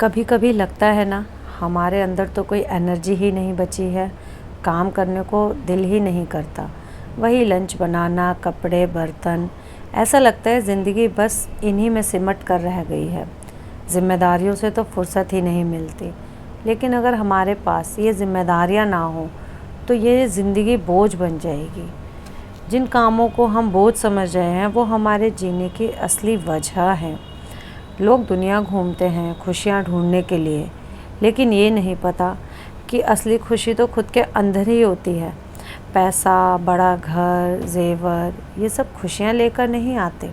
कभी कभी लगता है ना, हमारे अंदर तो कोई एनर्जी ही नहीं बची है, काम करने को दिल ही नहीं करता। वही लंच बनाना, कपड़े, बर्तन, ऐसा लगता है ज़िंदगी बस इन्हीं में सिमट कर रह गई है। जिम्मेदारियों से तो फुर्सत ही नहीं मिलती। लेकिन अगर हमारे पास ये जिम्मेदारियां ना हो तो ये ज़िंदगी बोझ बन जाएगी। जिन कामों को हम बोझ समझ रहे हैं वो हमारे जीने की असली वजह है। लोग दुनिया घूमते हैं खुशियाँ ढूंढने के लिए, लेकिन ये नहीं पता कि असली खुशी तो खुद के अंदर ही होती है। पैसा, बड़ा घर, जेवर, ये सब खुशियाँ लेकर नहीं आते।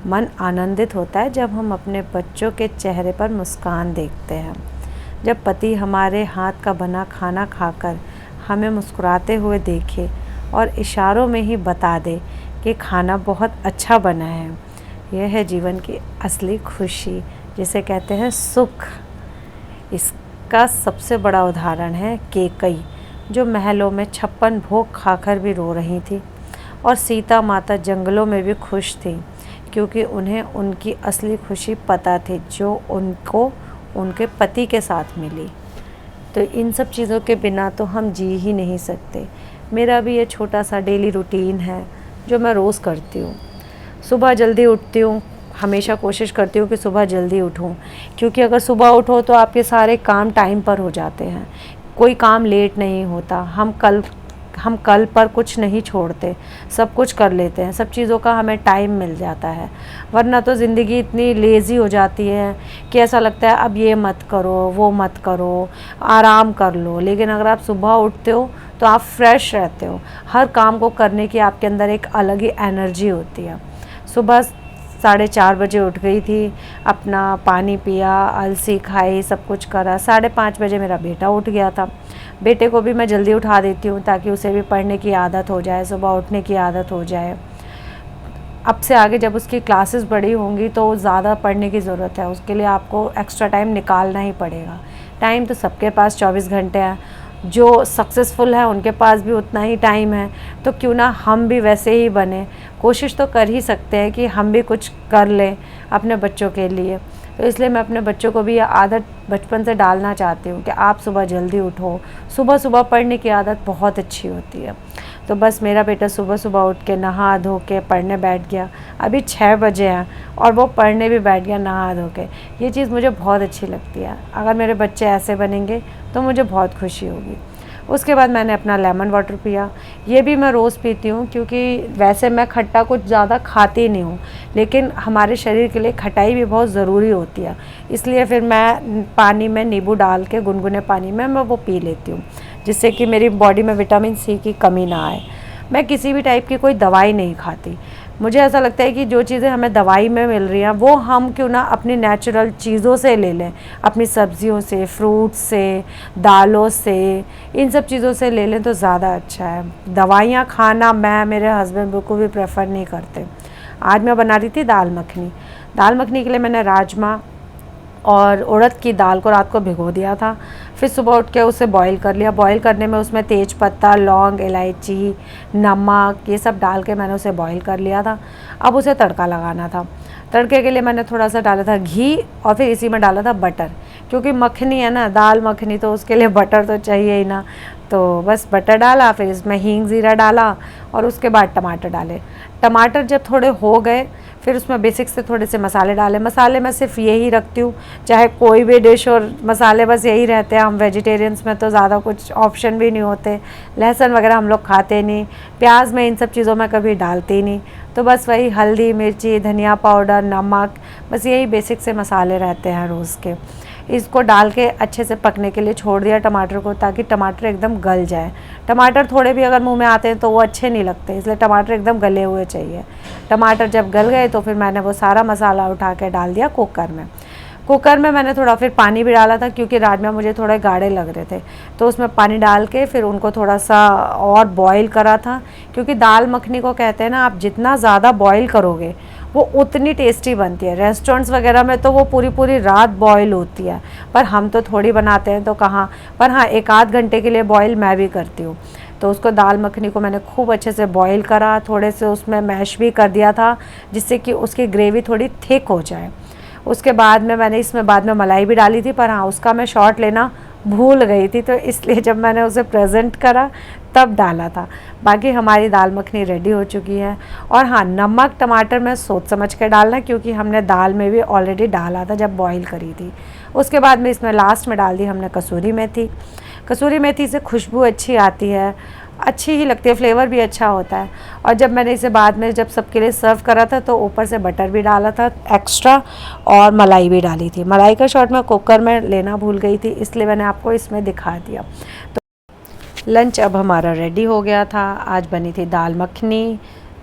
मन आनंदित होता है जब हम अपने बच्चों के चेहरे पर मुस्कान देखते हैं। जब पति हमारे हाथ का बना खाना खाकर हमें मुस्कुराते हुए देखे और इशारों में ही बता दे कि खाना बहुत अच्छा बना है। यह है जीवन की असली खुशी, जिसे कहते हैं सुख। इसका सबसे बड़ा उदाहरण है कैकई, जो महलों में 56 भोग खाकर भी रो रही थी, और सीता माता जंगलों में भी खुश थी, क्योंकि उन्हें उनकी असली खुशी पता थी, जो उनको उनके पति के साथ मिली। तो इन सब चीज़ों के बिना तो हम जी ही नहीं सकते। मेरा भी ये छोटा सा डेली रूटीन है जो मैं रोज़ करती हूँ। सुबह जल्दी उठती हूँ, हमेशा कोशिश करती हूँ कि सुबह जल्दी उठूँ, क्योंकि अगर सुबह उठो तो आपके सारे काम टाइम पर हो जाते हैं, कोई काम लेट नहीं होता। हम कल पर कुछ नहीं छोड़ते, सब कुछ कर लेते हैं, सब चीज़ों का हमें टाइम मिल जाता है। वरना तो ज़िंदगी इतनी लेज़ी हो जाती है कि ऐसा लगता है अब ये मत करो, वो मत करो, आराम कर लो। लेकिन अगर आप सुबह उठते हो तो आप फ्रेश रहते हो, हर काम को करने की आपके अंदर एक अलग ही एनर्जी होती है। सुबह 4:30 बजे उठ गई थी, अपना पानी पिया, अलसी खाई, सब कुछ करा। 5:30 बजे मेरा बेटा उठ गया था। बेटे को भी मैं जल्दी उठा देती हूँ ताकि उसे भी पढ़ने की आदत हो जाए, सुबह उठने की आदत हो जाए। अब से आगे जब उसकी क्लासेस बड़ी होंगी तो ज़्यादा पढ़ने की ज़रूरत है, उसके लिए आपको एक्स्ट्रा टाइम निकालना ही पड़ेगा। टाइम तो सबके पास 24 घंटे हैं, जो सक्सेसफुल है उनके पास भी उतना ही टाइम है। तो क्यों ना हम भी वैसे ही बने। कोशिश तो कर ही सकते हैं कि हम भी कुछ कर लें अपने बच्चों के लिए। तो इसलिए मैं अपने बच्चों को भी यह आदत बचपन से डालना चाहती हूँ कि आप सुबह जल्दी उठो। सुबह सुबह पढ़ने की आदत बहुत अच्छी होती है। तो बस मेरा बेटा सुबह सुबह उठ के नहा धो के पढ़ने बैठ गया। अभी 6 बजे हैं और वो पढ़ने भी बैठ गया नहा धो के। ये चीज़ मुझे बहुत अच्छी लगती है। अगर मेरे बच्चे ऐसे बनेंगे तो मुझे बहुत खुशी होगी। उसके बाद मैंने अपना लेमन वाटर पिया। ये भी मैं रोज़ पीती हूँ, क्योंकि वैसे मैं खट्टा कुछ ज़्यादा खाती नहीं हूँ, लेकिन हमारे शरीर के लिए खटाई भी बहुत ज़रूरी होती है। इसलिए फिर मैं पानी में नींबू डाल के, गुनगुने पानी में मैं वो पी लेती हूँ, जिससे कि मेरी बॉडी में विटामिन सी की कमी ना आए। मैं किसी भी टाइप की कोई दवाई नहीं खाती। मुझे ऐसा लगता है कि जो चीज़ें हमें दवाई में मिल रही हैं वो हम क्यों ना अपनी नेचुरल चीज़ों से ले लें, अपनी सब्जियों से, फ्रूट्स से, दालों से, इन सब चीज़ों से ले लें तो ज़्यादा अच्छा है। दवाइयाँ खाना मैं, मेरे हस्बैंड बिल्कुल भी प्रेफर नहीं करते। आज मैं बना रही थी दाल मखनी। दाल मखनी के लिए मैंने राजमा और उड़द की दाल को रात को भिगो दिया था। फिर सुबह उठ के उसे बॉईल कर लिया। बॉईल करने में उसमें तेज पत्ता, लौंग, इलायची, नमक, ये सब डाल के मैंने उसे बॉईल कर लिया था। अब उसे तड़का लगाना था। तड़के के लिए मैंने थोड़ा सा डाला था घी, और फिर इसी में डाला था बटर, क्योंकि मखनी है ना, दाल मखनी, तो उसके लिए बटर तो चाहिए ही ना। तो बस बटर डाला, फिर इसमें हींग ज़ीरा डाला, और उसके बाद टमाटर डाले। टमाटर जब थोड़े हो गए फिर उसमें बेसिक से थोड़े से मसाले डाले। मसाले मैं सिर्फ यही रखती हूँ, चाहे कोई भी डिश और मसाले बस यही रहते हैं। हम वेजिटेरियंस में तो ज़्यादा कुछ ऑप्शन भी नहीं होते। लहसुन वगैरह हम लोग खाते नहीं, प्याज में इन सब चीज़ों में कभी डालते ही नहीं। तो बस वही हल्दी, मिर्ची, धनिया पाउडर, नमक, बस यही बेसिक से मसाले रहते हैं रोज़ के। इसको डाल के अच्छे से पकने के लिए छोड़ दिया टमाटर को, ताकि टमाटर एकदम गल जाए। टमाटर थोड़े भी अगर मुंह में आते हैं तो वो अच्छे नहीं लगते, इसलिए टमाटर एकदम गले हुए चाहिए। टमाटर जब गल गए तो फिर मैंने वो सारा मसाला उठा के डाल दिया कुकर में। कुकर में मैंने थोड़ा फिर पानी भी डाला था, क्योंकि राजमा मुझे थोड़े गाढ़े लग रहे थे। तो उसमें पानी डाल के फिर उनको थोड़ा सा और बॉईल करा था, क्योंकि दाल मखनी को कहते हैं ना, आप जितना ज़्यादा बॉईल करोगे वो उतनी टेस्टी बनती है। रेस्टोरेंट्स वगैरह में तो वो पूरी पूरी रात बॉईल होती है, पर हम तो थोड़ी बनाते हैं तो कहाँ। पर हाँ, 1 आध घंटे के लिए बॉईल मैं भी करती हूँ। तो उसको, दाल मखनी को मैंने खूब अच्छे से बॉईल करा, थोड़े से उसमें मैश भी कर दिया था, जिससे कि उसकी ग्रेवी थोड़ी थिक हो जाए। उसके बाद में मैंने इसमें बाद में मलाई भी डाली थी, पर हाँ उसका मैं शॉट लेना भूल गई थी, तो इसलिए जब मैंने उसे प्रेजेंट करा तब डाला था। बाकी हमारी दाल मखनी रेडी हो चुकी है। और हाँ, नमक टमाटर में सोच समझ के डालना, क्योंकि हमने दाल में भी ऑलरेडी डाला था जब बॉईल करी थी। उसके बाद में इसमें लास्ट में डाल दी हमने कसूरी मेथी। कसूरी मेथी से खुशबू अच्छी आती है, अच्छी ही लगती है, फ्लेवर भी अच्छा होता है। और जब मैंने इसे बाद में जब सबके लिए सर्व करा था तो ऊपर से बटर भी डाला था एक्स्ट्रा, और मलाई भी डाली थी। मलाई का शॉट मैं कुकर में लेना भूल गई थी, इसलिए मैंने आपको इसमें दिखा दिया। तो लंच अब हमारा रेडी हो गया था। आज बनी थी दाल मखनी,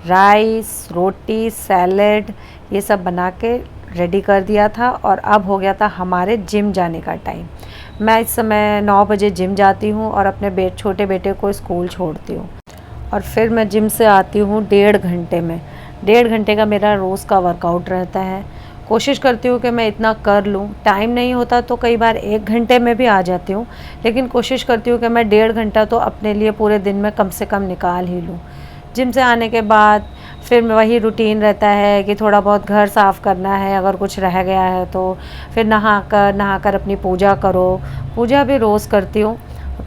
राइस, रोटी, सैलेड, ये सब बना के रेडी कर दिया था। और अब हो गया था हमारे जिम जाने का टाइम। मैं इस समय 9 बजे जिम जाती हूँ और अपने छोटे बेटे को स्कूल छोड़ती हूँ, और फिर मैं जिम से आती हूँ 1.5 घंटे में। 1.5 घंटे का मेरा रोज़ का वर्कआउट रहता है। कोशिश करती हूँ कि मैं इतना कर लूँ। टाइम नहीं होता तो कई बार 1 घंटे में भी आ जाती हूँ, लेकिन कोशिश करती हूँ कि मैं 1.5 घंटा तो अपने लिए पूरे दिन में कम से कम निकाल ही लूँ। जिम से आने के बाद फिर वही रूटीन रहता है कि थोड़ा बहुत घर साफ़ करना है, अगर कुछ रह गया है तो फिर नहाकर अपनी पूजा करो। पूजा भी रोज़ करती हूँ।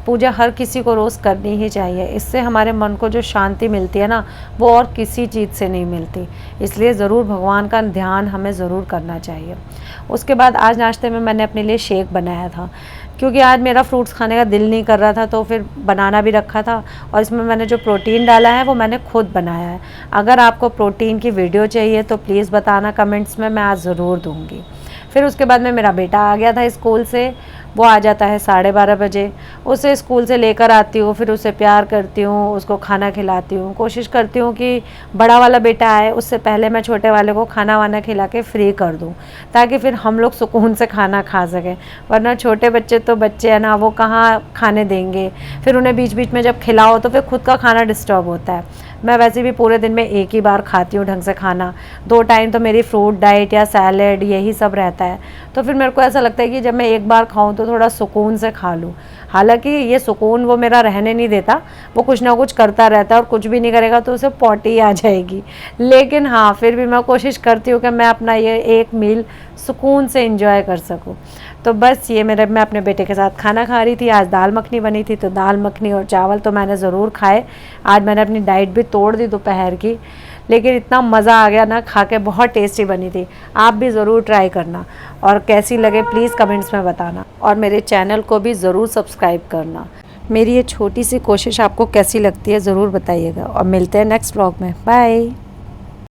पूजा हर किसी को रोज़ करनी ही चाहिए। इससे हमारे मन को जो शांति मिलती है ना, वो और किसी चीज़ से नहीं मिलती। इसलिए ज़रूर भगवान का ध्यान हमें ज़रूर करना चाहिए। उसके बाद आज नाश्ते में मैंने अपने लिए शेक बनाया था, क्योंकि आज मेरा फ्रूट्स खाने का दिल नहीं कर रहा था, तो फिर बनाना भी रखा था। और इसमें मैंने जो प्रोटीन डाला है वो मैंने खुद बनाया है। अगर आपको प्रोटीन की वीडियो चाहिए तो प्लीज़ बताना कमेंट्स में, मैं आज ज़रूर दूँगी। फिर उसके बाद में मेरा बेटा आ गया था स्कूल से। वो आ जाता है 12:30 बजे। उसे स्कूल से लेकर आती हूँ, फिर उसे प्यार करती हूँ, उसको खाना खिलाती हूँ। कोशिश करती हूँ कि बड़ा वाला बेटा आए उससे पहले मैं छोटे वाले को खाना वाना खिला के फ्री कर दूँ, ताकि फिर हम लोग सुकून से खाना खा सकें। वरना छोटे बच्चे तो बच्चे हैं ना, वो कहाँ खाने देंगे। फिर उन्हें बीच बीच में जब खिलाओ तो फिर खुद का खाना डिस्टर्ब होता है। मैं वैसे भी पूरे दिन में एक ही बार खाती हूँ ढंग से खाना। 2 टाइम तो मेरी फ्रूट डाइट या सैलेड यही सब रहता है। तो फिर मेरे को ऐसा लगता है कि जब मैं एक बार खाऊं तो थोड़ा सुकून से खा लूँ। हालांकि ये सुकून वो मेरा रहने नहीं देता, वो कुछ ना कुछ करता रहता है, और कुछ भी नहीं करेगा तो उसे पॉटी आ जाएगी। लेकिन हाँ, फिर भी मैं कोशिश करती हूँ कि मैं अपना ये एक मील सुकून से एंजॉय कर सकूँ। तो बस ये मैं अपने बेटे के साथ खाना खा रही थी। आज दाल मखनी बनी थी, तो दाल मखनी और चावल तो मैंने ज़रूर खाए। आज मैंने अपनी डाइट भी तोड़ दी दोपहर की, लेकिन इतना मज़ा आ गया ना खा के, बहुत टेस्टी बनी थी। आप भी ज़रूर ट्राई करना, और कैसी लगे प्लीज़ कमेंट्स में बताना, और मेरे चैनल को भी ज़रूर सब्सक्राइब करना। मेरी ये छोटी सी कोशिश आपको कैसी लगती है ज़रूर बताइएगा, और मिलते हैं नेक्स्ट व्लॉग में। बाय।